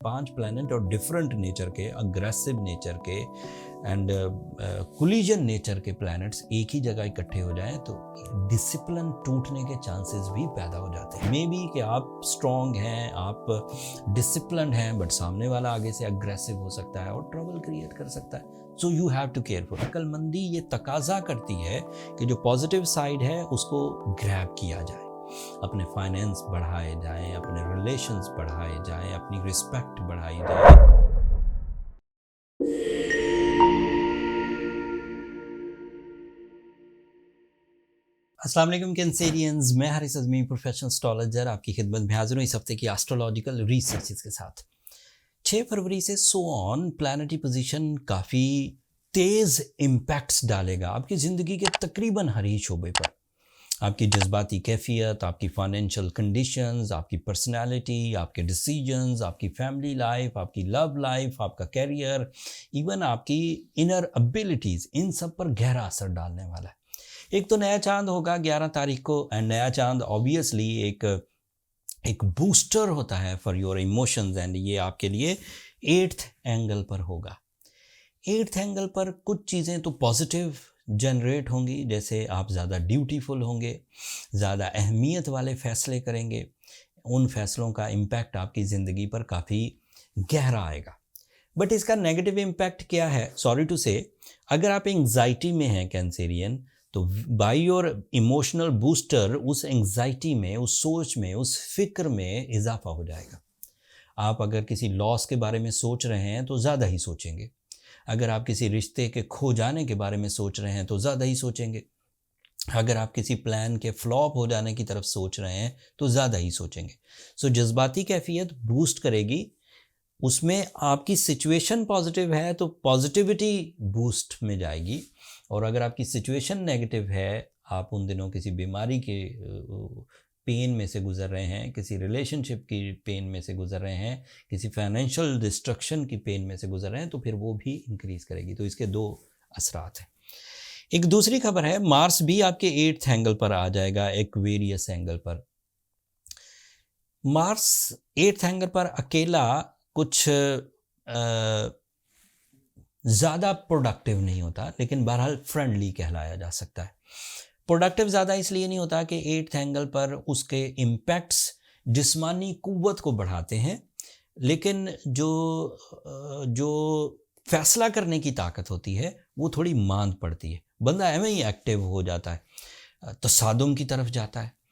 5 planet और different nature के, aggressive nature के एंड कोलिजन नेचर के प्लैनेट्स एक ही जगह इकट्ठे हो जाएं तो डिसिप्लिन टूटने के चांसेस भी पैदा हो जाते हैं। मे बी कि आप स्ट्रॉन्ग हैं, आप डिसिप्लिन हैं, बट सामने वाला आगे से अग्रेसिव हो सकता है और ट्रबल क्रिएट कर सकता है। So you have to careful. अक्लमंदी ये तकाजा करती है कि जो पॉजिटिव साइड है उसको ग्रैब किया जाए, अपने फाइनेंस बढ़ाए जाएं, अपने रिलेशंस बढ़ाए जाएं, अपनी रिस्पेक्ट बढ़ाई जाए। अस्सलाम वालेकुम कैंसेरियंस, मैं हारिस अज़मी, प्रोफेशनल एस्ट्रोलॉजर, आपकी खिदमत में हाजिर हूँ इस हफ्ते की एस्ट्रोलॉजिकल रिसर्चेस के साथ। 6 फरवरी से सो ऑन प्लैनेटरी पोजीशन काफ़ी तेज़ इम्पैक्ट्स डालेगा आपकी ज़िंदगी के तकरीबन हर ही शोबे पर। आपकी जज्बाती कैफियत, आपकी फाइनेंशियल कंडीशंस, आपकी पर्सनालिटी, आपके डिसीजंस, आपकी फैमिली लाइफ, आपकी लव लाइफ, आपका कैरियर, इवन आपकी इनर एबिलिटीज़, इन सब पर गहरा असर डालने वाला है। एक तो नया चांद होगा 11 तारीख को, एंड नया चांद ऑब्वियसली एक बूस्टर होता है फॉर योर इमोशंस, एंड ये आपके लिए 8th एंगल पर होगा। 8th एंगल पर कुछ चीज़ें तो पॉजिटिव जनरेट होंगी, जैसे आप ज़्यादा ड्यूटीफुल होंगे, ज़्यादा अहमियत वाले फ़ैसले करेंगे, उन फैसलों का इम्पैक्ट आपकी ज़िंदगी पर काफ़ी गहरा आएगा। बट इसका नेगेटिव इम्पैक्ट क्या है? सॉरी टू से, अगर आप एंग्जाइटी में हैं कैंसेरियन, तो बाय योर इमोशनल बूस्टर उस एंग्जाइटी में, उस सोच में, उस फिक्र में इजाफा हो जाएगा। आप अगर किसी लॉस के बारे में सोच रहे हैं तो ज़्यादा ही सोचेंगे। अगर आप किसी रिश्ते के खो जाने के बारे में सोच रहे हैं तो ज़्यादा ही सोचेंगे। अगर आप किसी प्लान के फ्लॉप हो जाने की तरफ सोच रहे हैं तो ज़्यादा ही सोचेंगे। सो जज्बाती कैफियत बूस्ट करेगी, उसमें आपकी सिचुएशन पॉजिटिव है तो पॉजिटिविटी बूस्ट में जाएगी, और अगर आपकी सिचुएशन नेगेटिव है, आप उन दिनों किसी बीमारी के पेन में से गुज़र रहे हैं, किसी रिलेशनशिप की पेन में से गुज़र रहे हैं, किसी फाइनेंशियल डिस्ट्रक्शन की पेन में से गुज़र रहे हैं, तो फिर वो भी इंक्रीज़ करेगी। तो इसके 2 असरात हैं। एक दूसरी खबर है, मार्स भी आपके 8th एंगल पर आ जाएगा, एक्वेरियस एंगल पर। मार्स 8th एंगल पर अकेला कुछ ज़्यादा प्रोडक्टिव नहीं होता, लेकिन बहरहाल फ्रेंडली कहलाया जा सकता है। प्रोडक्टिव ज़्यादा इसलिए नहीं होता कि 8th एंगल पर उसके इम्पैक्ट्स जिस्मानी कुव्वत को बढ़ाते हैं, लेकिन जो फैसला करने की ताकत होती है वो थोड़ी मांद पड़ती है। बंदा एवं ही एक्टिव हो जाता है, तसादुम की तरफ जाता है,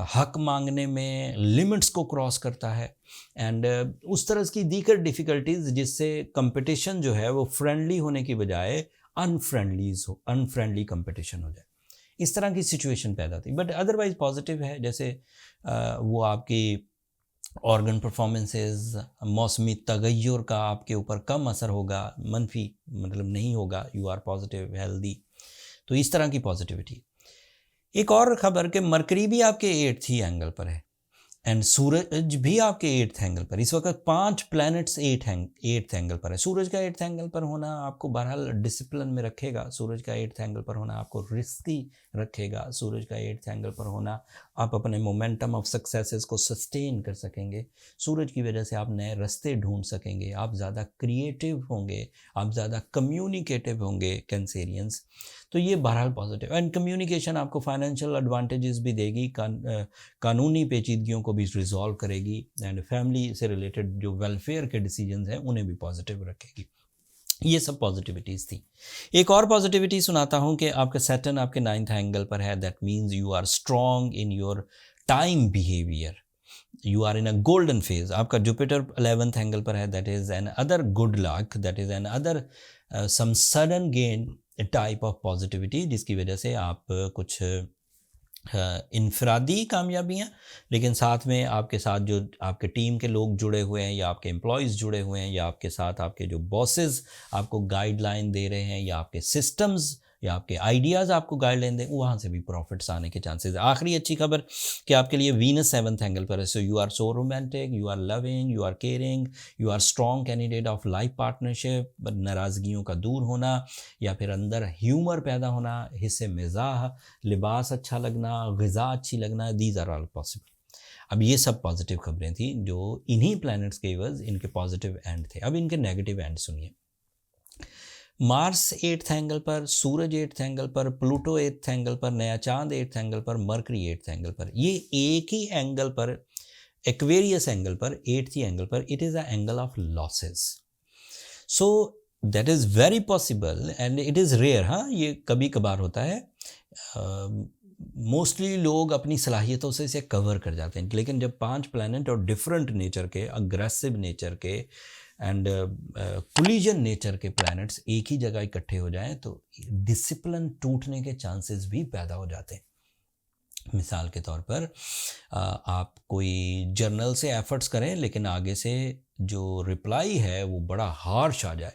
हक मांगने में लिमिट्स को क्रॉस करता है, एंड उस तरह की दीगर डिफ़िकल्टीज़ जिससे कंपटीशन जो है वो फ्रेंडली होने की बजाय अनफ्रेंडली कंपटीशन हो जाए, इस तरह की सिचुएशन पैदा होती है। बट अदरवाइज पॉजिटिव है, जैसे वो आपकी ऑर्गन परफॉर्मेंसेस, मौसमी तगय्युर का आपके ऊपर कम असर होगा, मनफी मतलब नहीं होगा, यू आर पॉजिटिव, हेल्दी। तो इस तरह की पॉजिटिविटी। एक और खबर कि मरकरी भी आपके 8th ही एंगल पर है, एंड सूरज भी आपके 8th एंगल पर। इस वक्त 5 प्लैनेट्स 8th एंगल पर है। सूरज का 8th एंगल पर होना आपको बहरहाल डिसिप्लिन में रखेगा, सूरज का 8th एंगल पर होना आपको रिस्की रखेगा, सूरज का 8th एंगल पर होना आप अपने मोमेंटम ऑफ सक्सेसेस को सस्टेन कर सकेंगे, सूरज की वजह से आप नए रास्ते ढूंढ सकेंगे, आप ज़्यादा क्रिएटिव होंगे, आप ज़्यादा कम्युनिकेटिव होंगे कैंसेरियंस। तो ये बहरहाल पॉजिटिव। एंड कम्युनिकेशन आपको फाइनेंशियल एडवांटेजेस भी देगी, कानूनी पेचीदगियों को भी रिजॉल्व करेगी, एंड फैमिली से रिलेटेड जो वेलफेयर के डिसीजंस हैं उन्हें भी पॉजिटिव रखेगी। ये सब पॉजिटिविटीज़ थी। एक और पॉजिटिविटी सुनाता हूँ कि आपका सैटर्न आपके 9th एंगल पर है। That means you are strong in your time behaviour, you are in a golden phase. आपका जुपिटर 11th एंगल पर है। That is an other good luck, that is an other some sudden gain type of positivity, जिसकी वजह से आप कुछ इनफरादी कामयाबियाँ, लेकिन साथ में आपके साथ जो आपके टीम के लोग जुड़े हुए हैं, या आपके एम्प्लॉयज़ जुड़े हुए हैं, या आपके साथ आपके जो बॉसेस आपको गाइडलाइन दे रहे हैं, या आपके सिस्टम्स या आपके आइडियाज़ आपको गाइडलाइन दें, वहाँ से भी प्रॉफिट्स आने के चांसेस। आखिरी अच्छी खबर कि आपके लिए वीनस 7th एंगल पर है। So you are so romantic, you are loving, you are caring, you are strong candidate of life partnership. नाराज़गियों का दूर होना, या फिर अंदर ह्यूमर पैदा होना, हिस्से मिजाह, लिबास अच्छा लगना, ग़िज़ा अच्छी लगना, दीज आर ऑल पॉसिबल। अब ये सब पॉजिटिव खबरें थी जो इन्हीं प्लैनेट्स के एवज इनके पॉजिटिव एंड थे। अब इनके नेगेटिव एंड सुनिए। मार्स 8th एंगल पर, सूरज 8th एंगल पर, प्लूटो 8th एंगल पर, नया चांद 8th एंगल पर, मरकरी 8th एंगल पर। ये एक ही एंगल पर, एक्वेरियस एंगल पर, 8th एंगल पर, it is a angle of losses. So that is very possible and it is rare. हाँ, ये कभी कभार होता है। मोस्टली लोग अपनी सलाहियतों से इसे कवर कर जाते हैं, लेकिन जब 5 प्लैनेट और डिफरेंट नेचर के, अग्रेसिव नेचर के एंड कोलिजन नेचर के प्लैनेट्स एक ही जगह इकट्ठे हो जाएं तो डिसिप्लिन टूटने के चांसेस भी पैदा हो जाते हैं। मिसाल के तौर पर आप कोई जर्नल से एफर्ट्स करें लेकिन आगे से जो रिप्लाई है वो बड़ा हार्श आ जाए,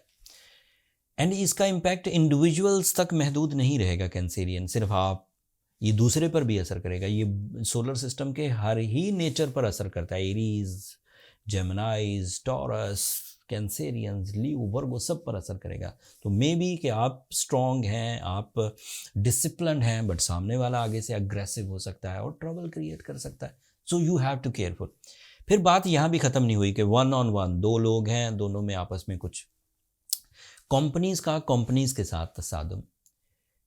एंड इसका इम्पैक्ट इंडिविजुअल्स तक महदूद नहीं रहेगा कैंसेरियन, सिर्फ आप, ये दूसरे पर भी असर करेगा। ये सोलर सिस्टम के हर ही नेचर पर असर करता है। Aries, Geminis, Taurus, Cancerians, Leo, Virgo सब पर असर करेगा। तो मे बी कि आप स्ट्रॉन्ग हैं, आप डिसिप्लिन हैं, बट सामने वाला आगे से अग्रेसिव हो सकता है और ट्रबल क्रिएट कर सकता है। So you have to careful. फिर बात यहाँ भी ख़त्म नहीं हुई कि 1 on 1 2 लोग हैं, दोनों में आपस में कुछ कंपनीज़ का कंपनीज़ के साथ तसादुम,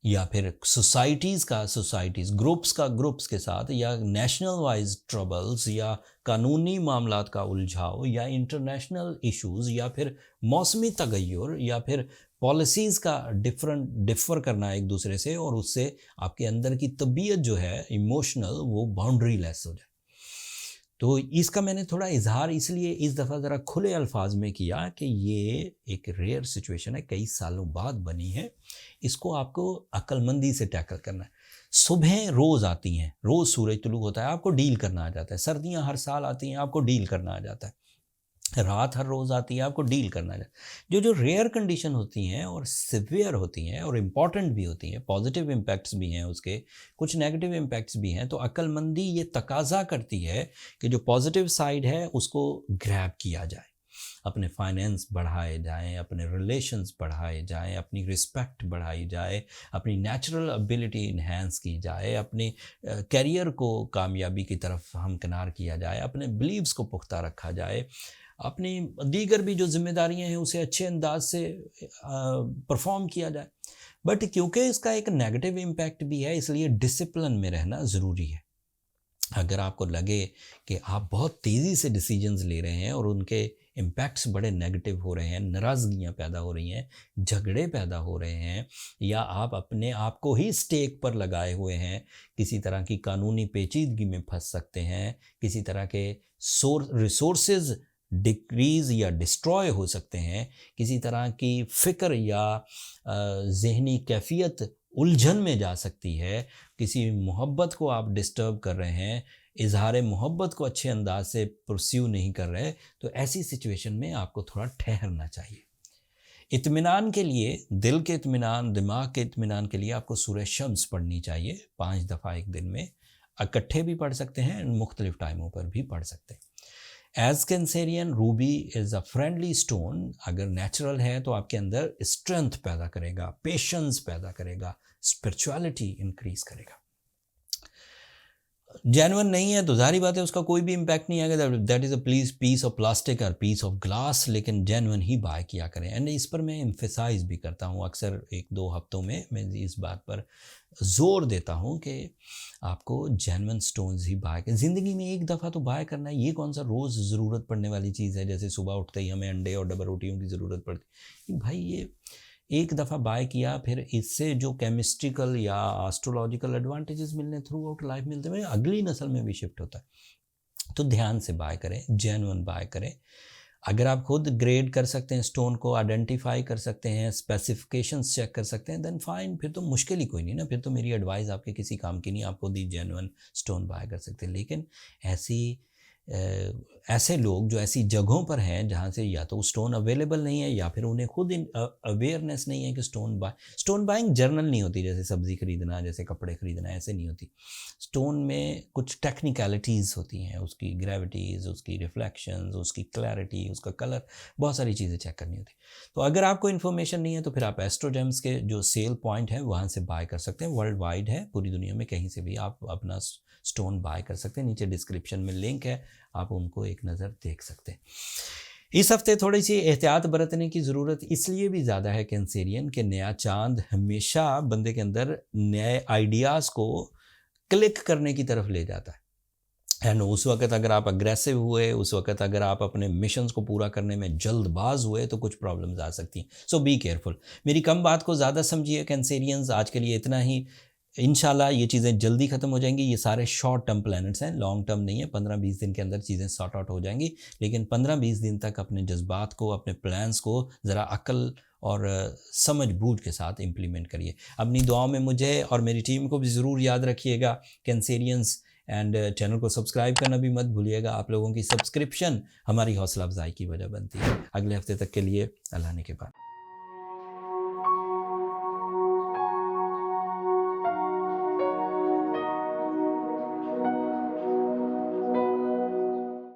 या फिर सोसाइटीज़ का सोसाइटीज़, ग्रुप्स का ग्रुप्स के साथ, या नेशनल वाइज ट्रबल्स, या कानूनी मामलात का उलझाव, या इंटरनेशनल इश्यूज़, या फिर मौसमी तगय्युर, या फिर पॉलिसीज़ का डिफ़र करना एक दूसरे से, और उससे आपके अंदर की तबीयत जो है इमोशनल वो बाउंड्री लेस हो जाए। तो इसका मैंने थोड़ा इजहार इसलिए इस दफ़ा ज़रा खुले अल्फाज में किया कि ये एक रेयर सिचुएशन है, कई सालों बाद बनी है, इसको आपको अक्लमंदी से टैकल करना है। सुबह रोज़ आती हैं, रोज़ सूरज तुलू होता है, आपको डील करना आ जाता है। सर्दियाँ हर साल आती हैं, आपको डील करना आ जाता है। रात हर रोज़ आती है, आपको डील करना है। जो रेयर कंडीशन होती हैं और सिवियर होती हैं और इम्पॉर्टेंट भी होती हैं, पॉजिटिव इम्पैक्ट्स भी हैं उसके, कुछ नेगेटिव इम्पैक्ट्स भी हैं, तो अक्लमंदी ये तकाजा करती है कि जो पॉजिटिव साइड है उसको ग्रैब किया जाए, अपने फाइनेंस बढ़ाए जाएं, अपने रिलेशंस बढ़ाए जाएं, अपनी रिस्पेक्ट बढ़ाई जाए, अपनी नेचुरल एबिलिटी इन्हेंस की जाए, अपने करियर को कामयाबी की तरफ हमकिनार किया जाए, अपने बिलीव्स को पुख्ता रखा जाए, अपनी दीगर भी जो जिम्मेदारियां हैं उसे अच्छे अंदाज से परफॉर्म किया जाए। बट क्योंकि इसका एक नेगेटिव इम्पैक्ट भी है, इसलिए डिसिप्लिन में रहना ज़रूरी है। अगर आपको लगे कि आप बहुत तेज़ी से डिसीजंस ले रहे हैं और उनके इम्पैक्ट्स बड़े नेगेटिव हो रहे हैं, नाराज़गियाँ पैदा हो रही हैं, झगड़े पैदा हो रहे हैं, या आप अपने आप को ही स्टेक पर लगाए हुए हैं, किसी तरह की कानूनी पेचीदगी में फंस सकते हैं, किसी तरह के रिसोर्सेज डिक्रीज़ या डिस्ट्रॉय हो सकते हैं, किसी तरह की फ़िक्र या ज़हनी कैफियत उलझन में जा सकती है, किसी मोहब्बत को आप डिस्टर्ब कर रहे हैं, इजहार मोहब्बत को अच्छे अंदाज से परस्यू नहीं कर रहे, तो ऐसी सिचुएशन में आपको थोड़ा ठहरना चाहिए। इत्मीनान के लिए, दिल के इत्मीनान, दिमाग के इत्मीनान के लिए आपको सूरह शम्स पढ़नी चाहिए 5 दफ़ा एक दिन में। इकट्ठे भी पढ़ सकते हैं, मुख्तलिफ टाइमों पर भी पढ़ सकते हैं। As Cancerian, ruby is a friendly stone. अगर नेचुरल है तो आपके अंदर स्ट्रेंथ पैदा करेगा, पेशेंस पैदा करेगा, स्पिरिचुअलिटी इंक्रीज करेगा। जेन्युइन नहीं है तो जाहिर बात है उसका कोई भी इम्पैक्ट नहीं आएगा, that is a piece of plastic और पीस ऑफ ग्लास, लेकिन जेन्युइन ही बाय किया करें। एंड इस पर मैं एम्फेसाइज भी करता हूँ, अक्सर 1-2 हफ्तों में मैं इस बात पर ज़ोर देता हूँ कि आपको जेन्युइन स्टोन्स ही बाय करें। ज़िंदगी में एक दफ़ा तो बाय करना है, ये कौन सा रोज़ ज़रूरत पड़ने वाली चीज़ है, जैसे सुबह उठते ही हमें अंडे और डबल रोटियों की ज़रूरत पड़ती। भाई ये एक दफ़ा बाय किया, फिर इससे जो केमिस्ट्रिकल या एस्ट्रोलॉजिकल एडवांटेजेस मिलने थ्रू आउट लाइफ मिलते हैं, अगली नस्ल में भी शिफ्ट होता है। तो ध्यान से बाय करें, जेन्युइन बाय करें। अगर आप खुद ग्रेड कर सकते हैं, स्टोन को आइडेंटिफाई कर सकते हैं, स्पेसिफिकेशंस चेक कर सकते हैं, देन फाइन, फिर तो मुश्किल ही कोई नहीं ना, फिर तो मेरी एडवाइस आपके किसी काम की नहीं, आप खुद ही जेन्युइन स्टोन बाय कर सकते हैं। लेकिन ऐसे लोग जो ऐसी जगहों पर हैं जहाँ से या तो स्टोन अवेलेबल नहीं है या फिर उन्हें खुद अवेयरनेस नहीं है कि स्टोन बाइंग जर्नल नहीं होती, जैसे सब्ज़ी खरीदना, जैसे कपड़े खरीदना, ऐसे नहीं होती। स्टोन में कुछ टेक्निकलिटीज़ होती हैं, उसकी ग्रेविटीज़, उसकी रिफ्लेक्शंस, उसकी क्लैरिटी, उसका कलर, बहुत सारी चीज़ें चेक करनी होती। तो अगर आपको इन्फॉर्मेशन नहीं है तो फिर आप एस्ट्रोजेम्स के जो सेल पॉइंट है वहाँ से बाय कर सकते हैं। वर्ल्ड वाइड है, पूरी दुनिया में कहीं से भी आप अपना स्टोन बाय कर सकते हैं। नीचे डिस्क्रिप्शन में लिंक है, आप उनको एक नज़र देख सकते हैं। इस हफ्ते थोड़ी सी एहतियात बरतने की ज़रूरत इसलिए भी ज़्यादा है कैंसेरियन के नया चांद हमेशा बंदे के अंदर नए आइडियाज़ को क्लिक करने की तरफ ले जाता है। एंड उस वक्त अगर आप अग्रेसिव हुए, उस वक्त अगर आप अपने मिशंस को पूरा करने में जल्दबाज हुए तो कुछ प्रॉब्लम्स आ सकती हैं। सो बी केयरफुल। मेरी कम बात को ज़्यादा समझिए कैंसेरियंस। आज के लिए इतना ही। इंशाल्लाह ये चीज़ें जल्दी ख़त्म हो जाएंगी। ये सारे शॉर्ट टर्म प्लैनेट्स हैं, लॉन्ग टर्म नहीं है। 15-20 दिन के अंदर चीज़ें सॉर्ट आउट हो जाएंगी, लेकिन 15-20 दिन तक अपने जज्बात को, अपने प्लान्स को ज़रा अक्ल और समझ बूझ के साथ इम्प्लीमेंट करिए। अपनी दुआओं में मुझे और मेरी टीम को भी ज़रूर याद रखिएगा कैंसेरियंस। एंड चैनल को सब्सक्राइब करना भी मत भूलिएगा। आप लोगों की सब्सक्रिप्शन हमारी हौसला अफजाई की वजह बनती है। अगले हफ्ते तक के लिए अल्लाह ने के बाद।